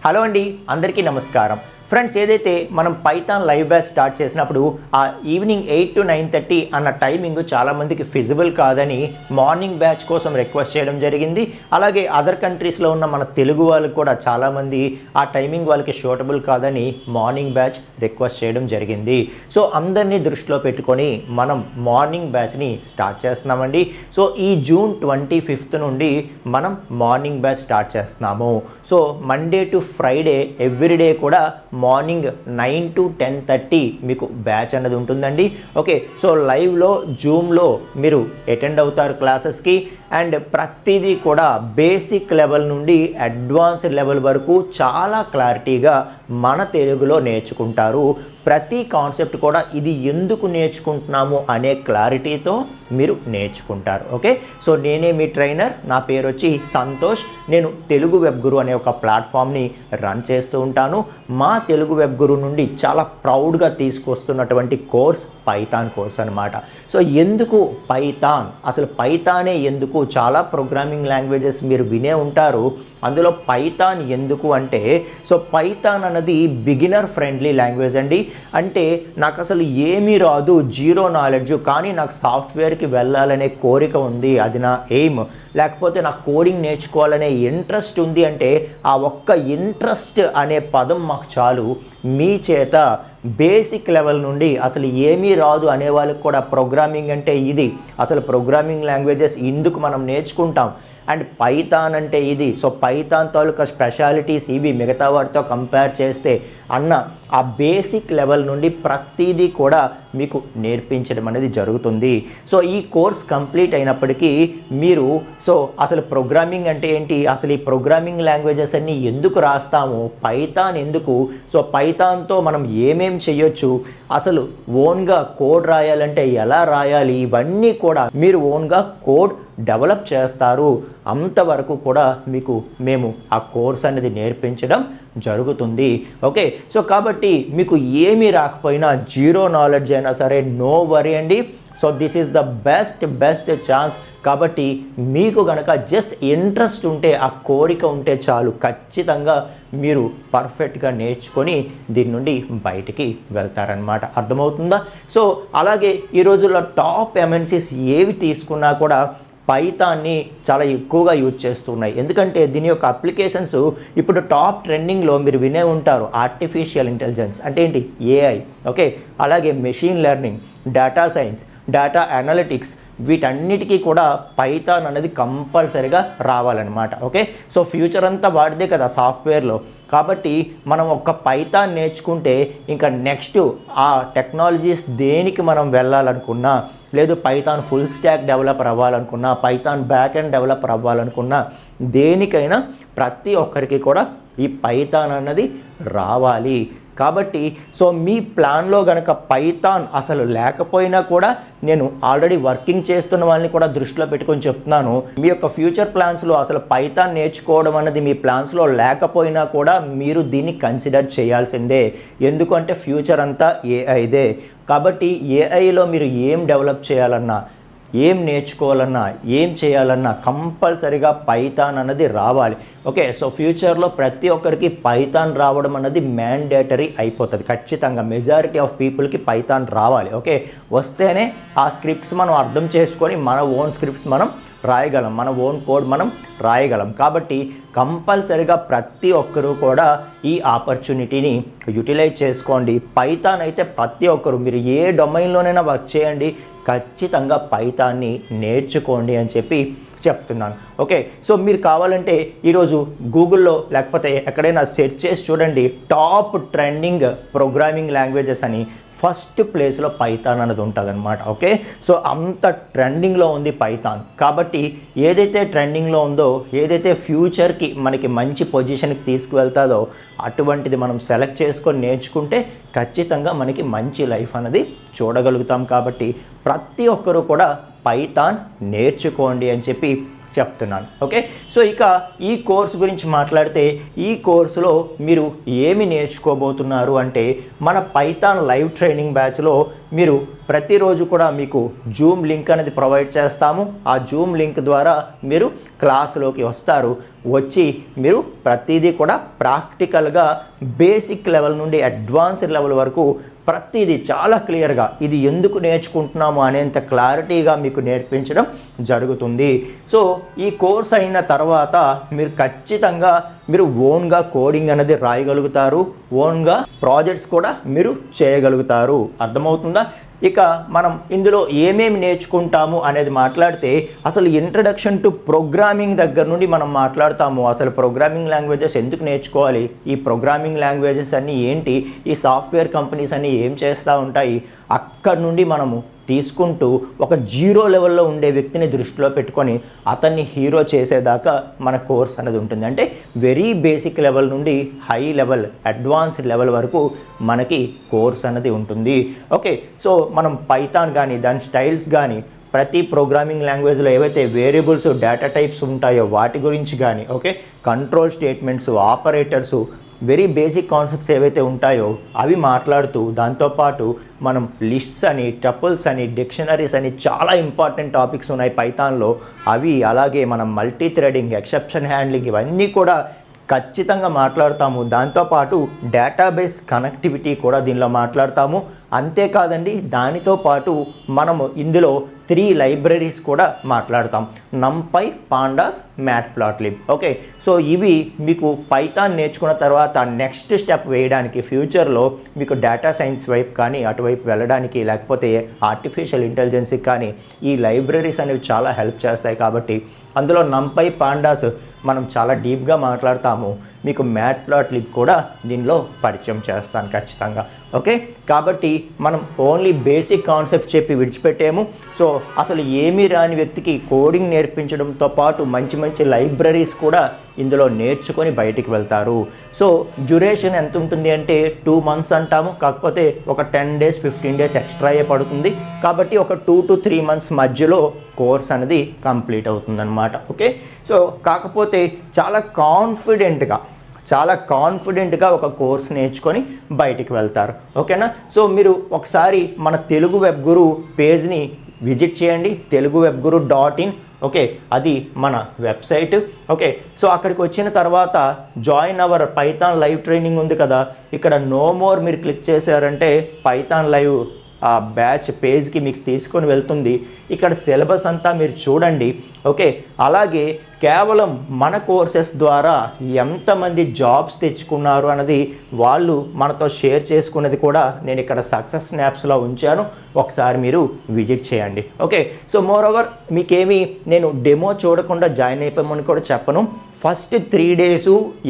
Hello అండి, అందరికీ నమస్కారం. ఫ్రెండ్స్, ఏదైతే మనం పైథాన్ లైవ్ బ్యాచ్ స్టార్ట్ చేసినప్పుడు ఆ ఈవినింగ్ 8 to 9:30 అన్న టైమింగ్ చాలామందికి ఫిజిబుల్ కాదని మార్నింగ్ బ్యాచ్ కోసం రిక్వెస్ట్ చేయడం జరిగింది. అలాగే అదర్ కంట్రీస్లో ఉన్న మన తెలుగు వాళ్ళు కూడా చాలామంది ఆ టైమింగ్ వాళ్ళకి షూటబుల్ కాదని మార్నింగ్ బ్యాచ్ రిక్వెస్ట్ చేయడం జరిగింది. సో అందరినీ దృష్టిలో పెట్టుకొని మనం మార్నింగ్ బ్యాచ్ని స్టార్ట్ చేస్తున్నామండి. సో ఈ జూన్ 25th నుండి మనం మార్నింగ్ బ్యాచ్ స్టార్ట్ చేస్తున్నాము. So Monday to Friday everyday కూడా మార్నింగ్ 9 to 10:30 మీకు బ్యాచ్ అనేది ఉంటుందండి. ఓకే, సో లైవ్లో జూమ్లో మీరు అటెండ్ అవుతారు క్లాసెస్కి. అండ్ ప్రతిదీ కూడా బేసిక్ లెవెల్ నుండి అడ్వాన్స్డ్ లెవెల్ వరకు చాలా క్లారిటీగా మన తెలుగులో నేర్చుకుంటారు. ప్రతి కాన్సెప్ట్ కూడా ఇది ఎందుకు నేర్చుకుంటున్నాము అనే క్లారిటీతో మీరు నేర్చుకుంటారు. ఓకే, సో నేనే మీ ట్రైనర్, నా పేరు వచ్చి సంతోష్. నేను తెలుగు వెబ్ గురు అనే ఒక ప్లాట్ఫామ్ని రన్ చేస్తూ ఉంటాను. మా తెలుగు వెబ్ గురు నుండి చాలా ప్రౌడ్గా తీసుకొస్తున్నటువంటి కోర్స్ పైథాన్ కోర్స్ అనమాట. సో ఎందుకు పైథాన్, అసలు పైథానే ఎందుకు? చాలా ప్రోగ్రామింగ్ లాంగ్వేజెస్ మీరు వినే ఉంటారు, అందులో పైథాన్ ఎందుకు అంటే, సో పైథాన్ అన్నది బిగినర్ ఫ్రెండ్లీ లాంగ్వేజ్ అండి. అంటే నాకు అసలు ఏమీ రాదు, జీరో నాలెడ్జ్, కానీ నాకు సాఫ్ట్వేర్కి వెళ్ళాలనే కోరిక ఉంది, అది నా ఎయిమ్. లేకపోతే నాకు కోడింగ్ నేర్చుకోవాలనే ఇంట్రెస్ట్ ఉంది అంటే ఆ ఒక్క ఇంట్రెస్ట్ అనే పదం మాకు చాలు. మీ చేత బేసిక్ లెవెల్ నుండి అసలు ఏమీ రాదు అనే వాళ్ళకి కూడా ప్రోగ్రామింగ్ అంటే ఇది, అసలు ప్రోగ్రామింగ్ లాంగ్వేజెస్ ఇందుకు మనం నేర్చుకుంటాం. అండ్ పైథాన్ అంటే ఇది. సో పైథాన్ తాలూకా స్పెషాలిటీస్ ఇవి మిగతా వాటితో కంపేర్ చేస్తే అన్న ఆ బేసిక్ లెవెల్ నుండి ప్రతిదీ కూడా మీకు నేర్పించడం అనేది జరుగుతుంది. సో ఈ కోర్స్ కంప్లీట్ అయినప్పటికీ మీరు సో అసలు ప్రోగ్రామింగ్ అంటే ఏంటి, అసలు ఈ ప్రోగ్రామింగ్ లాంగ్వేజెస్ అన్నీ ఎందుకు రాస్తాము, పైథాన్ ఎందుకు, సో పైథాన్తో మనం ఏమేం చేయొచ్చు, అసలు ఓన్గా కోడ్ రాయాలంటే ఎలా రాయాలి, ఇవన్నీ కూడా మీరు ఓన్గా కోడ్ డెవలప్ చేస్తారు. అంతవరకు కూడా మీకు మేము ఆ కోర్స్ అనేది నేర్పించడం జరుగుతుంది. ఓకే, సో కాబట్టి మీకు ఏమీ రాకపోయినా, జీరో నాలెడ్జ్ అయినా సరే, నో వరీ అండి. So this is the best chance. కాబట్టి మీకు గనక జస్ట్ ఇంట్రెస్ట్ ఉంటే, ఆ కోరిక ఉంటే చాలు, ఖచ్చితంగా మీరు పర్ఫెక్ట్గా నేర్చుకొని దీని నుండి బయటికి వెళ్తారనమాట. అర్థమవుతుందా? సో అలాగే ఈ రోజుల్లో టాప్ ఎంఎన్సీస్ ఏవి తీసుకున్నా కూడా పైథాన్ని చాలా ఎక్కువగా యూజ్ చేస్తున్నాయి. ఎందుకంటే దీని యొక్క అప్లికేషన్స్ ఇప్పుడు టాప్ ట్రెండింగ్లో మీరు వినే ఉంటారు. ఆర్టిఫిషియల్ ఇంటెలిజెన్స్ అంటే ఏంటి, ఏఐ. ఓకే, అలాగే machine learning, data science, data analytics, వీటన్నిటికీ కూడా పైథాన్ అనేది కంపల్సరీగా రావాలన్నమాట. ఓకే, సో ఫ్యూచర్ అంతా వాడిదే కదా సాఫ్ట్వేర్లో. కాబట్టి మనం ఒక్క పైథాన్ నేర్చుకుంటే ఇంకా నెక్స్ట్ ఆ టెక్నాలజీస్ దేనికి మనం వెళ్ళాలనుకున్నా, లేదు పైథాన్ ఫుల్ స్టాక్ డెవలపర్ అవ్వాలనుకున్నా, పైథాన్ బ్యాక్ ఎండ్ డెవలపర్ అవ్వాలనుకున్నా, దేనికైనా ప్రతి ఒక్కరికి కూడా ఈ పైథాన్ అన్నది రావాలి. కాబట్టి సో మీ ప్లాన్లో కనుక పైథాన్ అసలు లేకపోయినా కూడా, నేను ఆల్రెడీ వర్కింగ్ చేస్తున్న వాళ్ళని కూడా దృష్టిలో పెట్టుకొని చెప్తున్నాను, మీ యొక్క ఫ్యూచర్ ప్లాన్స్లో అసలు పైథాన్ నేర్చుకోవడం అన్నది మీ ప్లాన్స్లో లేకపోయినా కూడా మీరు దీన్ని కన్సిడర్ చేయాల్సిందే. ఎందుకంటే ఫ్యూచర్ అంతా ఏఐదే. కాబట్టి ఏఐలో మీరు ఏం డెవలప్ చేయాలన్నా, ఏం నేర్చుకోవాలన్నా, ఏం చేయాలన్నా కంపల్సరీగా పైథాన్ అన్నది రావాలి. ఓకే, సో ఫ్యూచర్లో ప్రతి ఒక్కరికి పైథాన్ రావడం అన్నది మ్యాండేటరీ అయిపోతుంది. ఖచ్చితంగా మెజారిటీ ఆఫ్ పీపుల్కి పైథాన్ రావాలి. ఓకే, వస్తేనే ఆ స్క్రిప్ట్స్ మనం అర్థం చేసుకొని మన ఓన్ స్క్రిప్ట్స్ మనం రాయగలం, మన ఓన్ కోడ్ మనం రాయగలం. కాబట్టి కంపల్సరీగా ప్రతి ఒక్కరూ కూడా ఈ ఆపర్చునిటీని యూటిలైజ్ చేసుకోండి. పైథాన్ అయితే ప్రతి ఒక్కరు, మీరు ఏ డొమైన్లోనైనా వర్క్ చేయండి, ఖచ్చితంగా పైథాన్ని నేర్చుకోండి అని చెప్పి చెప్తున్నాను. ఓకే, సో మీరు కావాలంటే ఈరోజు గూగుల్లో లేకపోతే ఎక్కడైనా సెర్చ్ చేసి చూడండి, టాప్ ట్రెండింగ్ ప్రోగ్రామింగ్ లాంగ్వేజెస్ అని ఫస్ట్ ప్లేస్లో పైథాన్ అనేది ఉంటుంది అనమాట. ఓకే, సో అంత ట్రెండింగ్లో ఉంది పైథాన్. కాబట్టి ఏదైతే ట్రెండింగ్లో ఉందో, ఏదైతే ఫ్యూచర్కి మనకి మంచి పొజిషన్కి తీసుకువెళ్తాదో అటువంటిది మనం సెలెక్ట్ చేసుకొని నేర్చుకుంటే ఖచ్చితంగా మనకి మంచి లైఫ్ అనేది చూడగలుగుతాం. కాబట్టి ప్రతి ఒక్కరూ కూడా పైథాన్ నేర్చుకోండి అని చెప్పి చెప్తున్నాను. ఓకే, సో ఇక ఈ కోర్సు గురించి మాట్లాడితే, ఈ కోర్సులో మీరు ఏమి నేర్చుకోబోతున్నారు అంటే, మన పైథాన్ లైవ్ ట్రైనింగ్ బ్యాచ్లో మీరు ప్రతిరోజు కూడా మీకు జూమ్ లింక్ అనేది ప్రొవైడ్ చేస్తాము. ఆ జూమ్ లింక్ ద్వారా మీరు క్లాసులోకి వస్తారు. వచ్చి మీరు ప్రతిదీ కూడా ప్రాక్టికల్గా బేసిక్ లెవెల్ నుండి అడ్వాన్స్డ్ లెవెల్ వరకు ప్రతిదీ చాలా క్లియర్గా ఇది ఎందుకు నేర్చుకుంటున్నాము అనేంత క్లారిటీగా మీకు నేర్పించడం జరుగుతుంది. సో ఈ కోర్స్ అయిన తర్వాత మీరు ఖచ్చితంగా మీరు ఓన్గా కోడింగ్ అనేది రాయగలుగుతారు, ఓన్గా ప్రాజెక్ట్స్ కూడా మీరు చేయగలుగుతారు. అర్థమవుతుందా? ఇక మనం ఇందులో ఏమేమి నేర్చుకుంటాము అనేది మాట్లాడితే అసలు ఇంట్రడక్షన్ టు ప్రోగ్రామింగ్ దగ్గర నుండి మనం మాట్లాడతాము. అసలు ప్రోగ్రామింగ్ లాంగ్వేజెస్ ఎందుకు నేర్చుకోవాలి, ఈ ప్రోగ్రామింగ్ లాంగ్వేజెస్ అన్నీ ఏంటి, ఈ సాఫ్ట్వేర్ కంపెనీస్ అన్నీ ఏం చేస్తూ ఉంటాయి, అక్కడ నుండి మనము తీసుకుంటూ ఒక జీరో లెవెల్లో ఉండే వ్యక్తిని దృష్టిలో పెట్టుకొని అతన్ని హీరో చేసేదాకా మన కోర్స్ అనేది ఉంటుంది. అంటే వెరీ బేసిక్ లెవెల్ నుండి హై లెవెల్ అడ్వాన్స్డ్ లెవెల్ వరకు మనకి కోర్స్ అనేది ఉంటుంది. ఓకే, సో మనం పైథాన్ కానీ దాని స్టైల్స్ కానీ ప్రతి ప్రోగ్రామింగ్ లాంగ్వేజ్లో ఏవైతే వేరియబుల్స్ డేటా టైప్స్ ఉంటాయో వాటి గురించి కానీ, okay, control statements, operators, very basic concepts ఏవైతే ఉంటాయో అవి మాట్లాడుతూ దాంతోపాటు మనం లిస్ట్స్ అని, టపుల్స్ అని, డిక్షనరీస్ అని చాలా ఇంపార్టెంట్ టాపిక్స్ ఉన్నాయి పైథాన్లో. అవి అలాగే మనం మల్టీ థ్రెడింగ్, ఎక్సెప్షన్ హ్యాండ్లింగ్ ఇవన్నీ కూడా ఖచ్చితంగా మాట్లాడతాము. దాంతోపాటు డేటాబేస్ కనెక్టివిటీ కూడా దీనిలో మాట్లాడతాము. అంతేకాదండి, దానితో పాటు మనము ఇందులో 3 లైబ్రరీస్ కూడా మాట్లాడతాం: NumPy, Pandas, Matplotlib. Okay, so ఇవి మీకు పైథాన్ నేర్చుకున్న తర్వాత నెక్స్ట్ స్టెప్ వేయడానికి ఫ్యూచర్లో మీకు డేటా సైన్స్ వైపు కానీ అటువైపు వెళ్ళడానికి, లేకపోతే ఆర్టిఫిషియల్ ఇంటెలిజెన్స్కి కానీ ఈ లైబ్రరీస్ అనేవి చాలా హెల్ప్ చేస్తాయి. కాబట్టి అందులో NumPy, Pandas మనం చాలా డీప్గా మాట్లాడతాము. మీకు మ్యాట్ప్లాట్లిబ్ కూడా దీనిలో పరిచయం చేస్తాను ఖచ్చితంగా. ఓకే, కాబట్టి మనం ఓన్లీ బేసిక్ కాన్సెప్ట్ చెప్పి విడిచిపెట్టాము. సో అసలు ఏమీ రాని వ్యక్తికి కోడింగ్ నేర్పించడంతో పాటు మంచి మంచి లైబ్రరీస్ కూడా ఇందులో నేర్చుకొని బయటికి వెళ్తారు. సో డ్యూరేషన్ ఎంత ఉంటుంది అంటే 2 months అంటాము, కాకపోతే ఒక 10 days 15 days ఎక్స్ట్రా అయ్యే పడుతుంది. కాబట్టి ఒక 2 to 3 months మధ్యలో కోర్స్ అనేది కంప్లీట్ అవుతుందన్నమాట. ఓకే, సో కాకపోతే చాలా కాన్ఫిడెంట్గా ఒక కోర్స్ నేర్చుకొని బయటికి వెళ్తారు. ఓకేనా? సో మీరు ఒకసారి మన తెలుగు వెబ్ గురు పేజ్ని విజిట్ చేయండి, teluguwebguru.in. ఓకే, అది మన వెబ్సైట్. ఓకే, సో అక్కడికి వచ్చిన తర్వాత join hour Python live training ఉంది కదా, ఇక్కడ నో మోర్ మీరు క్లిక్ చేశారంటే పైథాన్ లైవ్ ఆ బ్యాచ్ పేజ్కి మీకు తీసుకొని వెళ్తుంది. ఇక్కడ సిలబస్ అంతా మీరు చూడండి. ఓకే, అలాగే కేవలం మన కోర్సెస్ ద్వారా ఎంతమంది జాబ్స్ తెచ్చుకున్నారు అన్నది వాళ్ళు మనతో షేర్ చేసుకున్నది కూడా నేను ఇక్కడ సక్సెస్ స్నాప్స్లో ఉంచాను. ఒకసారి మీరు విజిట్ చేయండి. ఓకే, సో మోర్ ఓవర్ మీకేమీ నేను డెమో చూడకుండా జాయిన్ అయిపోయామని కూడా చెప్పను. ఫస్ట్ 3 days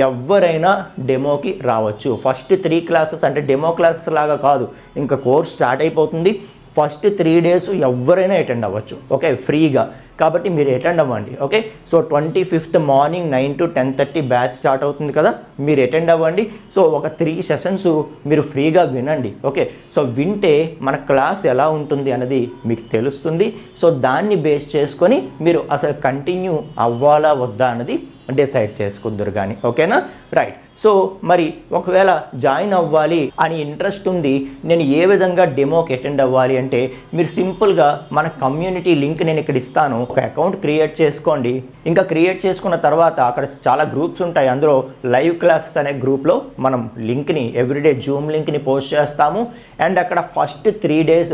ఎవరైనా డెమోకి రావచ్చు. ఫస్ట్ 3 classes అంటే డెమో క్లాసెస్ లాగా కాదు, ఇంకా కోర్స్ స్టార్ట్ అయిపోతుంది. ఫస్ట్ 3 days ఎవరైనా అటెండ్ అవ్వచ్చు. ఓకే, ఫ్రీగా. కాబట్టి మీరు అటెండ్ అవ్వండి. Okay, so 25th morning 9 to 10:30 batch start అవుతుంది కదా, మీరు అటెండ్ అవ్వండి. సో ఒక 3 sessions మీరు ఫ్రీగా వినండి. ఓకే, సో వింటే మన క్లాస్ ఎలా ఉంటుంది అన్నది మీకు తెలుస్తుంది. సో దాన్ని బేస్ చేసుకొని మీరు అసలు కంటిన్యూ అవ్వాలా వద్దా అన్నది డిసైడ్ చేసుకుందరు కానీ. ఓకేనా? రైట్. సో మరి ఒకవేళ జాయిన్ అవ్వాలి అని ఇంట్రెస్ట్ ఉంది, నేను ఏ విధంగా డెమోకి అటెండ్ అవ్వాలి అంటే మీరు సింపుల్గా మన కమ్యూనిటీ లింక్ నేను ఇక్కడ ఇస్తాను. ఒక అకౌంట్ క్రియేట్ చేసుకోండి. ఇంకా క్రియేట్ చేసుకున్న తర్వాత అక్కడ చాలా గ్రూప్స్ ఉంటాయి. అందులో లైవ్ క్లాసెస్ అనే గ్రూప్లో మనం లింక్ని ఎవ్రీడే జూమ్ లింక్ని పోస్ట్ చేస్తాము. అండ్ అక్కడ ఫస్ట్ 3 days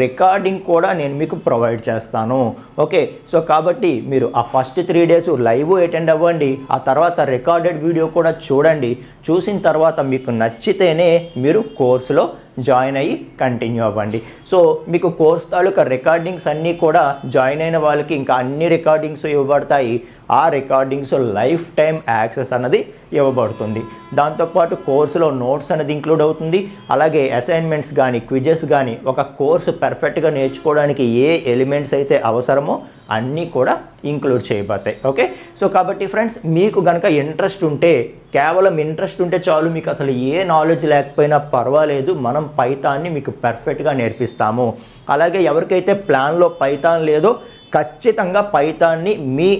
రికార్డింగ్ కూడా నేను మీకు ప్రొవైడ్ చేస్తాను. ఓకే, సో కాబట్టి మీరు ఆ ఫస్ట్ 3 days లైవ్ అటెండ్ అవ్వండి. ఆ తర్వాత రికార్డెడ్ వీడియో కూడా చూడండి. చూసిన తర్వాత మీకు నచ్చితేనే మీరు కోర్సులో జాయిన్ అయ్యి కంటిన్యూ అవ్వండి. సో మీకు కోర్స్ తాలూకా రికార్డింగ్స్ అన్నీ కూడా జాయిన్ అయిన వాళ్ళకి ఇంకా అన్ని రికార్డింగ్స్ ఇవ్వబడతాయి. ఆ రికార్డింగ్స్ లైఫ్ టైం యాక్సెస్ అన్నది ఇవ్వబడుతుంది. దాంతోపాటు కోర్సులో నోట్స్ అనేది ఇంక్లూడ్ అవుతుంది. అలాగే అసైన్మెంట్స్ కానీ క్విజెస్ కానీ ఒక కోర్సు పర్ఫెక్ట్గా నేర్చుకోవడానికి ఏ ఎలిమెంట్స్ అయితే అవసరమో అన్నీ కూడా ఇంక్లూడ్ చేయబడతాయి. ఓకే, సో కాబట్టి ఫ్రెండ్స్ మీకు కనుక ఇంట్రెస్ట్ ఉంటే, కేవలం ఇంట్రెస్ట్ ఉంటే చాలు, మీకు అసలు ఏ నాలెడ్జ్ లేకపోయినా పర్వాలేదు, మనం పైథాన్ని మీకు పర్ఫెక్ట్గా నేర్పిస్తాము. అలాగే ఎవరికైతే ప్లాన్లో పైథాన్ లేదో ఖచ్చితంగా పైథాన్ని మీ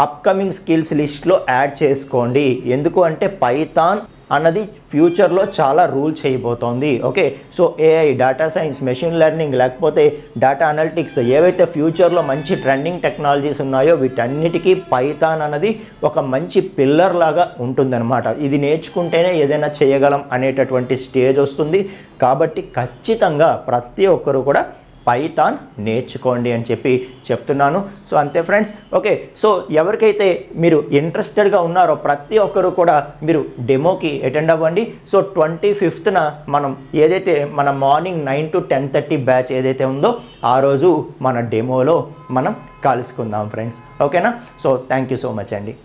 అప్కమింగ్ స్కిల్స్ లిస్ట్లో యాడ్ చేసుకోండి. ఎందుకు అంటే పైథాన్ అన్నది ఫ్యూచర్లో చాలా రూల్ చేయబోతోంది. Okay, so AI, data science, machine learning, లేకపోతే డేటా అనలిటిక్స్, ఏవైతే ఫ్యూచర్లో మంచి ట్రెండింగ్ టెక్నాలజీస్ ఉన్నాయో వీటన్నిటికీ పైథాన్ అన్నది ఒక మంచి పిల్లర్ లాగా ఉంటుందన్నమాట. ఇది నేర్చుకుంటేనే ఏదైనా చేయగలం అనేటటువంటి స్టేజ్ వస్తుంది. కాబట్టి ఖచ్చితంగా ప్రతి ఒక్కరు కూడా పైథాన్ నేర్చుకోండి అని చెప్తున్నాను. సో అంతే ఫ్రెండ్స్. ఓకే, సో ఎవరికైతే మీరు ఇంట్రెస్టెడ్గా ఉన్నారో ప్రతి ఒక్కరు కూడా మీరు డెమోకి అటెండ్ అవ్వండి. సో 25th మనం ఏదైతే మన మార్నింగ్ 9 to 10:30 బ్యాచ్ ఏదైతే ఉందో ఆ రోజు మన డెమోలో మనం కలుసుకుందాం ఫ్రెండ్స్. ఓకేనా? So thank you so much అండి.